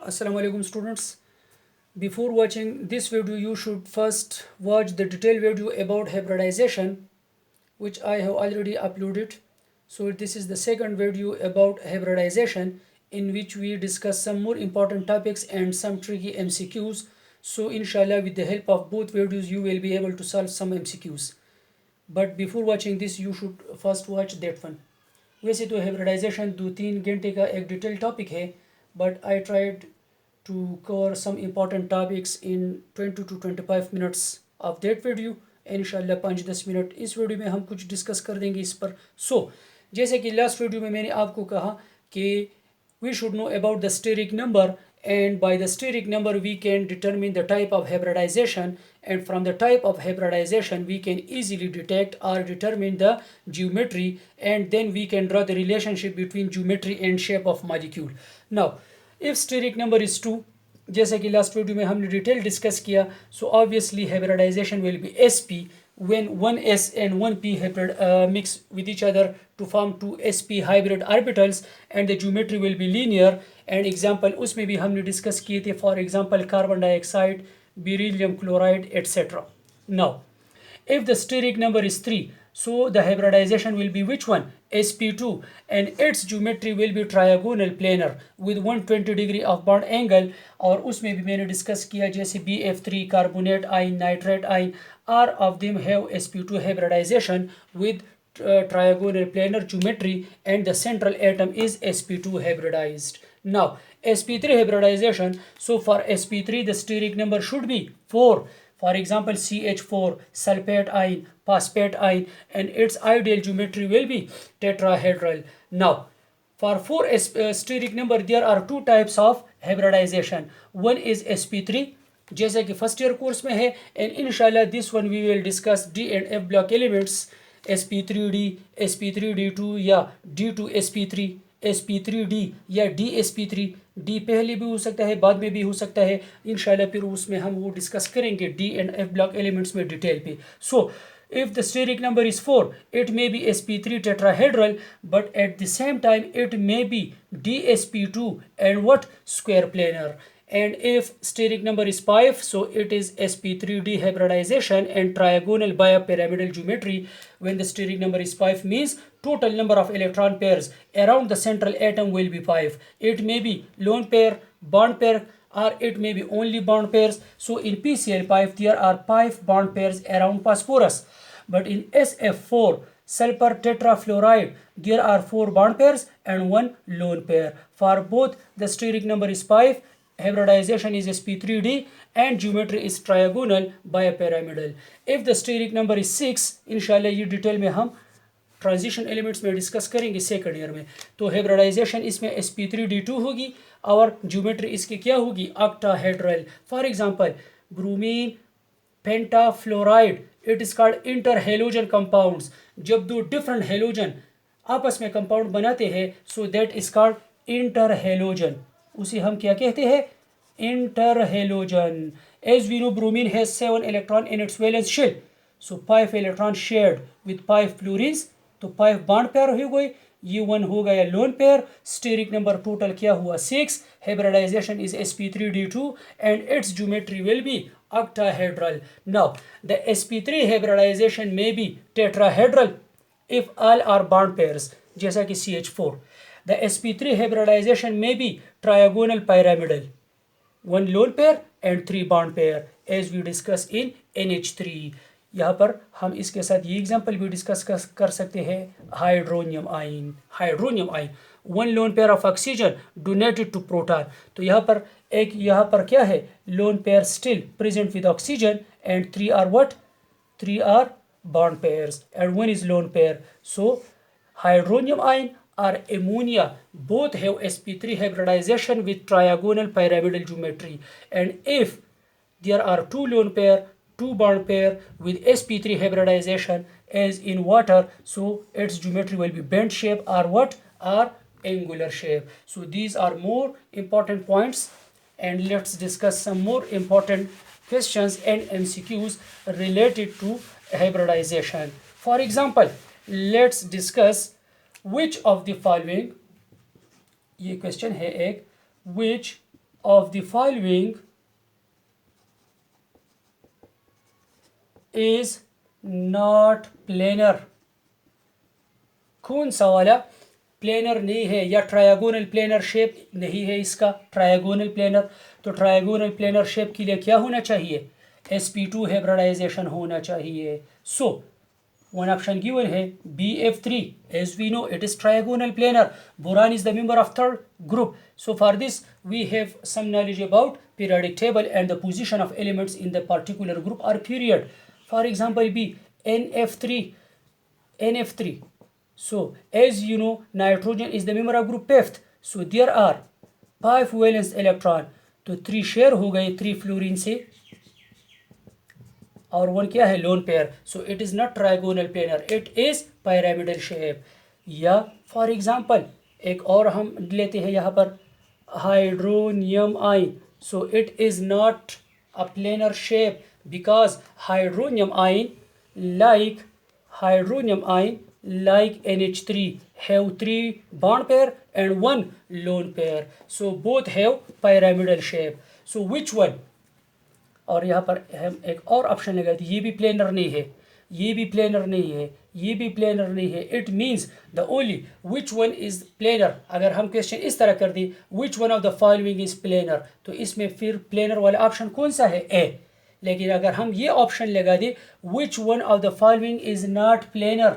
Assalamu alaikum students. Before watching this video, you should first watch the detailed video about hybridization, which I have already uploaded. So this is the second video about hybridization, in which we discuss some more important topics and some tricky MCQs. So inshallah, with the help of both videos, you will be able to solve some MCQs. But before watching this, you should first watch that one. वैसे तो hybridisation 2-3 घंटे का एक detail topic है, but I tried to cover some important topics in 20 to 25 minutes of that video. इंशाल्लाह 5-10 minute इस video में हम कुछ डिस्कस कर देंगे इस पर. जैसे कि लास्ट वीडियो में मैंने आपको कहा कि we should know about the steric number, and by the steric number we can determine the type of hybridization, and from the type of hybridization we can easily detect or determine the geometry, and then we can draw the relationship between geometry and shape of molecule. Now if steric number is 2, जैसे कि last video में हमने detail discuss किया, so obviously hybridization will be sp when one s and one p hybrid mix with each other to form two sp hybrid orbitals, and the geometry will be linear. and example उसमें भी हमने discuss किए थे, for example carbon dioxide, beryllium chloride, etc. Now if the steric number is 3, so the hybridization will be which one? sp2, and its geometry will be triagonal planar with 120 degree of bond angle. और उसमें भी मैंने discuss किया जैसे BF3 carbonate ion, nitrate ion, all of them have sp2 hybridization with triagonal planar geometry, and the central atom is sp2 hybridized. Now sp3 hybridization, so for sp3 the steric number should be 4. For example, CH4, sulfate ion, phosphate ion, and its ideal geometry will be tetrahedral. Now, for 4 steric number, there are two types of hybridization. One is sp3, जैसे कि first year course में है, and inshallah this one we will discuss D and F block elements, sp3d, sp3d2 या d2sp3, sp3d या dsp3. D पहले भी हो सकता है, बाद में भी हो सकता है. इंशाल्लाह फिर उसमें हम वो डिस्कस करेंगे D and F block elements में डिटेल पे. if the steric number is 4, it may be sp3 tetrahedral, but at the same time it may be dsp2 and what, square planar. And if steric number is 5, so it is sp3d hybridization and triagonal biopyramidal geometry. When the steric number is 5 means total number of electron pairs around the central atom will be 5. It may be lone pair, bond pair, or it may be only bond pairs. So in PCl5 there are 5 bond pairs around phosphorus, but in SF4 sulfur tetrafluoride there are 4 bond pairs and 1 lone pair. For both the steric number is 5, hybridization is sp3d and geometry is triagonal biopyramidal. If the steric number is 6, इंशाल्लाह ये detail में हम transition elements में discuss करेंगे second year में. तो hybridisation इसमें sp3d2 होगी और ज्योमेट्री इसकी क्या होगी, octahedral. For example bromine pentafluoride, it is called inter halogen compounds. जब दो डिफरेंट हेलोजन आपस में कंपाउंड बनाते हैं, so that is called inter halogen. उसे हम क्या कहते हैं, inter halogen. As we know bromine has 7 electron in its valence shell, so 5 electron shared with 5 fluorines, तो 5 बॉन्ड पेयर हो गए. ये 1 हो गया lone pair. Steric number total क्या हुआ, 6. Hybridisation is sp3d2 and its geometry will be octahedral. Now the sp3 hybridization may be tetrahedral if all are bond pairs, जैसा कि CH4. The sp3 hybridization may be triagonal pyramidal, 1 lone pair and 3 bond pair, as we discuss in NH3. यहाँ पर हम इसके साथ ये example भी discuss कर सकते हैं, hydronium ion. Hydronium ion 1 lone pair of oxygen donated to proton. तो यहाँ पर क्या है, lone pair still present with oxygen and 3 are what, 3 are bond pairs and 1 is lone pair. So hydronium ion or ammonia both have sp3 hybridization with triagonal pyramidal geometry, and if there are 2 lone pair, 2 bond pair with sp3 hybridization as in water, so its geometry will be bent shape or what, or angular shape. So these are more important points, and let's discuss some more important questions and MCQs related to hybridization. For example, let's discuss which of the following, ये question है एक, which of the following is not planar? कौन सा वाला planar नहीं है या trigonal planar shape नहीं है इसका ट्रायगोनल प्लेनर? तो ट्रायगोनल प्लेनर शेप के लिए क्या होना चाहिए? sp2 हाइब्रिडाइजेशन होना चाहिए. सो one option given है BF3. As we know, it is trigonal planar. Boron is the member of third group. So for this, we have some knowledge about periodic table and the position of elements in the particular group or period. For example, B NF3. NF3. So as you know, nitrogen is the member of group fifth. So there are 5 valence electron. तो 3 share हो गए 3 fluorine से और 1 क्या है? Lone pair. So it is not trigonal planar, it is pyramidal shape. या for example एक और हम लेते हैं यहाँ पर hydronium ion. So it is not a planar shape because hydronium ion like NH3 have 3 bond pair and 1 lone pair. So both have pyramidal shape. So which one? और यहाँ पर हम एक और ऑप्शन लगा दी, ये भी प्लेनर नहीं है, ये भी प्लेनर नहीं है, ये भी प्लेनर नहीं है. It means the only which one is planar. अगर हम क्वेश्चन इस तरह कर दी which one of the following is planar, तो इसमें फिर प्लेनर वाला ऑप्शन कौन सा है? ए. लेकिन अगर हम ये ऑप्शन लगा दें विच one of the following is not planar,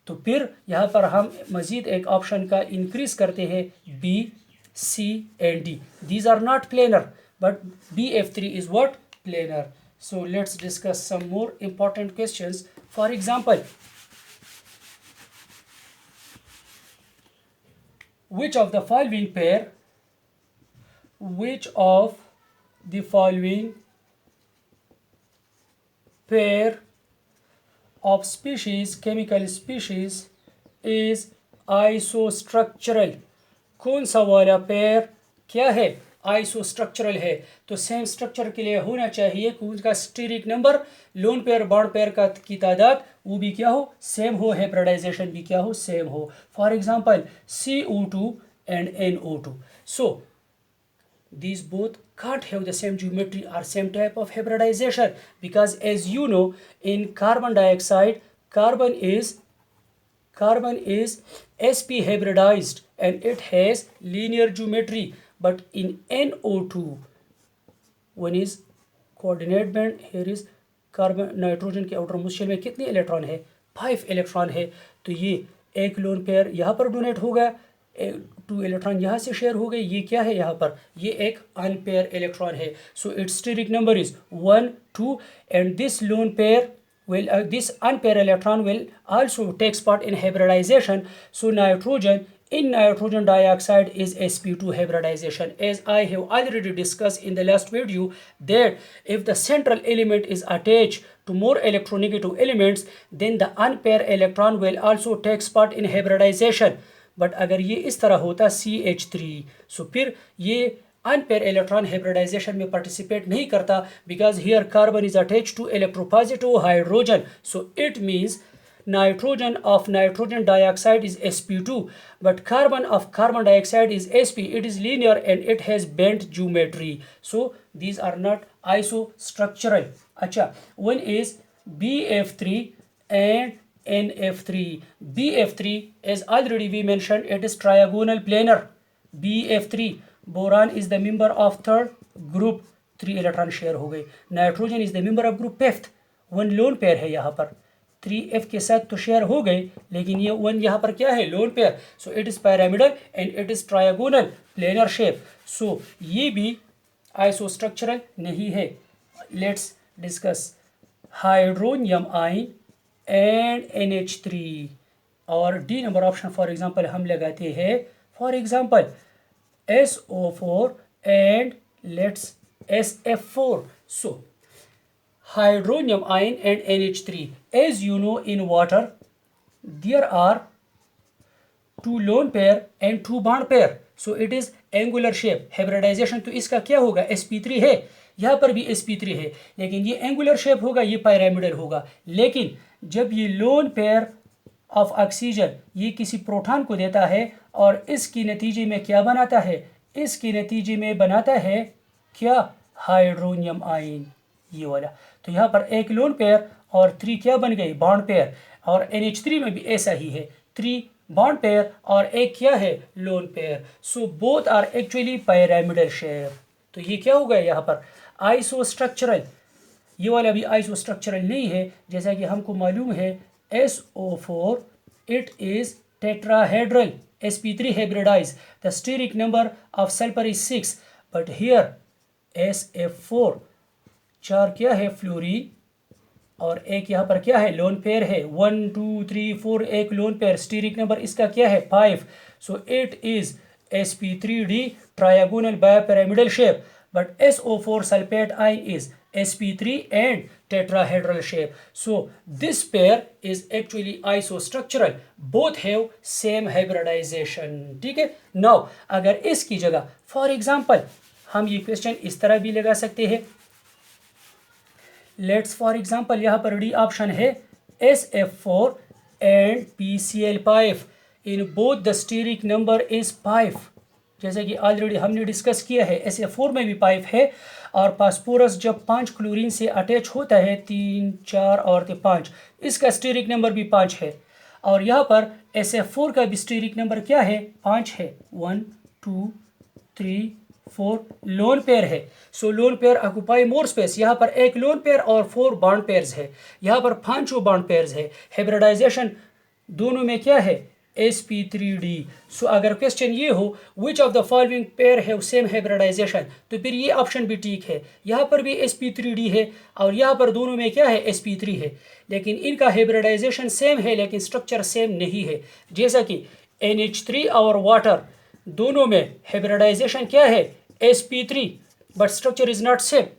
तो फिर यहाँ पर हम मज़ीद एक ऑप्शन का इंक्रीज करते हैं B, C and D. These are not planar but BF3 is what? planar. So let's discuss some more important questions. For example, which of the following pair of species, chemical species, is isostructural? कौन सा वाला pair क्या है? आइसोस्ट्रक्चरल है. तो same structure के लिए होना चाहिए कि उनका steric number, lone pair bond pair का की तादाद वो भी क्या हो? सेम हो. हाइब्रिडाइजेशन भी क्या हो? सेम हो. For example CO2 and NO2. So these both can't have the same geometry or same type of hybridization because as you know in carbon dioxide carbon is sp hybridized and it has linear geometry. But in NO2, one is coordinate band. Here is carbon nitrogen के outer most shell में कितने electron है? 5 electron है. तो ये एक lone pair यहाँ पर डोनेट हो गया, 2 इलेक्ट्रॉन यहाँ से शेयर हो गए. ये क्या है यहाँ पर? ये एक अनपेयर इलेक्ट्रॉन है. So it's steric number is 1, 2 and this lone pair this unpaired electron will also takes part in hybridization. So nitrogen dioxide is sp2 hybridization. As I have already discussed in the last video that if the central element is attached to more electronegative elements, then the unpaired electron will also takes part in hybridization. But अगर ये इस तरह होता CH3, so फिर ये unpaired electron hybridisation में participate नहीं करता because here carbon is attached to electropositive hydrogen. So it means nitrogen of nitrogen dioxide is sp2 but carbon of carbon dioxide is sp. It is linear and it has bent geometry. So these are not isostructural. Acha, one is BF3 and NF3. BF3 as already we mentioned it is trigonal planar. BF3 boron is the member of third group, 3 electron share हो गए. Nitrogen is the member of group fifth, 1 lone pair है यहाँ पर. 3F के साथ तो share हो गए लेकिन ये 1 यहाँ पर क्या है? Lone pair. So it is pyramidal and it is trigonal planar shape. So ये भी आइसोस्ट्रक्चरल नहीं है. Let's discuss hydronium ion and NH3 और D number option for example हम लगाते हैं. For example SO4 and let's SF4. So hydronium ion and NH3. As you know in water there are 2 lone pair and 2 bond pair. So it is angular shape. Hybridization तो इसका क्या होगा? sp3 है, यहाँ पर भी sp3 है लेकिन ये angular shape होगा, ये pyramidal होगा. लेकिन जब ये lone pair ऑफ ऑक्सीजन ये किसी प्रोटॉन को देता है और इसकी नतीजे में क्या बनाता है? इसके नतीजे में बनाता है क्या, हाइड्रोनियम आयन, ये वाला। तो यहाँ पर एक लोन पेयर और 3 क्या बन गए, बॉन्ड पेयर। और NH3 में भी ऐसा ही है, 3 बॉन्ड पेयर और एक क्या है, lone pair. So both are actually pyramidal shape. तो ये क्या हो गया यहाँ पर, आइसोस्ट्रक्चरल। ये वाला भी आइसोस्ट्रक्चरल नहीं है, जैसा कि हमको मालूम है SO4 it is tetrahedral, sp3 hybridized, the steric number of sulfur is 6, but here SF4 चार क्या है, फ्लोरीन, और एक यहाँ पर क्या है, लोन पेयर है, 1 2 3 4, एक लोन पेयर, स्टीरिक नंबर इसका क्या है, 5। सो it is sp3d triagonal bipyramidal shape, but SO4 sulfate ion is sp3 and tetrahedral shape. So this pair is actually isostructural, both have same hybridization, ठीक है। now अगर इसकी जगह फॉर एग्जाम्पल हम ये क्वेश्चन इस तरह भी लगा सकते हैं, लेट्स फॉर एग्जाम्पल यहाँ पर डी ऑप्शन है SF4 and PCl5 in both the steric number is 5। जैसे कि ऑलरेडी हमने डिस्कस किया है, SF4 में भी 5 है, और फास्फोरस जब 5 क्लोरीन से अटैच होता है, 3 4 और 5, इसका स्टीरिक नंबर भी 5 है। और यहाँ पर SF4 का भी स्टीरिक नंबर क्या है, 5 है, 1 2 3 4, लोन पेयर है। So lone pair occupy more space, यहाँ पर एक लोन पेयर और 4 बॉन्ड पेयर्स है, यहाँ पर 5 बॉन्ड पेयर्स है। हाइब्रिडाइजेशन दोनों में क्या है, sp3d। सो अगर क्वेश्चन ये हो which of the following pair have same hybridisation, तो फिर ये ऑप्शन भी ठीक है, यहाँ पर भी sp3d है और यहाँ पर दोनों में क्या है, sp3 है, लेकिन इनका हाइब्रिडाइजेशन सेम है लेकिन स्ट्रक्चर सेम नहीं है। जैसा कि NH3 और वाटर दोनों में हाइब्रिडाइजेशन क्या है, sp3, but structure is not same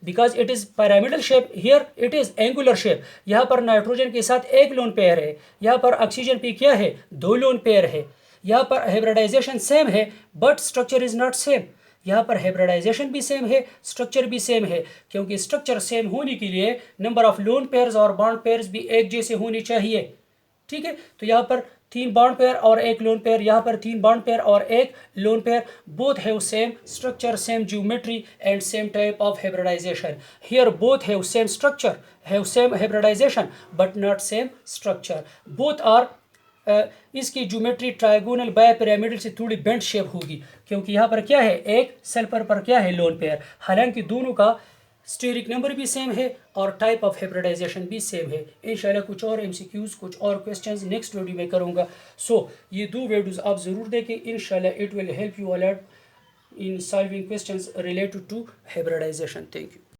because it is pyramidal shape, here it is angular shape। यहाँ पर नाइट्रोजन के साथ एक लोन पेयर है, यहाँ पर ऑक्सीजन पे क्या है, 2 लोन पेयर है। यहाँ पर हाइब्रिडाइजेशन सेम है but structure is not same, यहाँ पर हाइब्रिडाइजेशन भी सेम है, स्ट्रक्चर भी सेम है, क्योंकि स्ट्रक्चर सेम होने के लिए नंबर ऑफ लोन पेयर्स और बॉन्ड पेयर्स भी एक जैसे होने चाहिए, ठीक है। तो यहाँ पर 3 बॉन्ड पेयर और एक लोन पेयर, यहाँ पर 3 बॉन्ड पेयर और एक lone pair, both have same structure, same geometry and same type of hybridisation. Here both have same structure, have same hybridisation but not same structure. Both are इसकी geometry trigonal bipyramidal से थोड़ी bent shape होगी, क्योंकि यहाँ पर क्या है, एक सल्फर पर क्या है, लोन पेयर, हालांकि दोनों का स्टीरिक नंबर भी सेम है और टाइप ऑफ हाइब्रिडाइजेशन भी सेम है। इंशाल्लाह कुछ और MCQs, कुछ और क्वेश्चंस नेक्स्ट वीडियो में करूँगा। सो ये 2 वीडियोस आप ज़रूर देखें, इंशाल्लाह it will help you a lot in solving questions related to hybridisation. Thank you.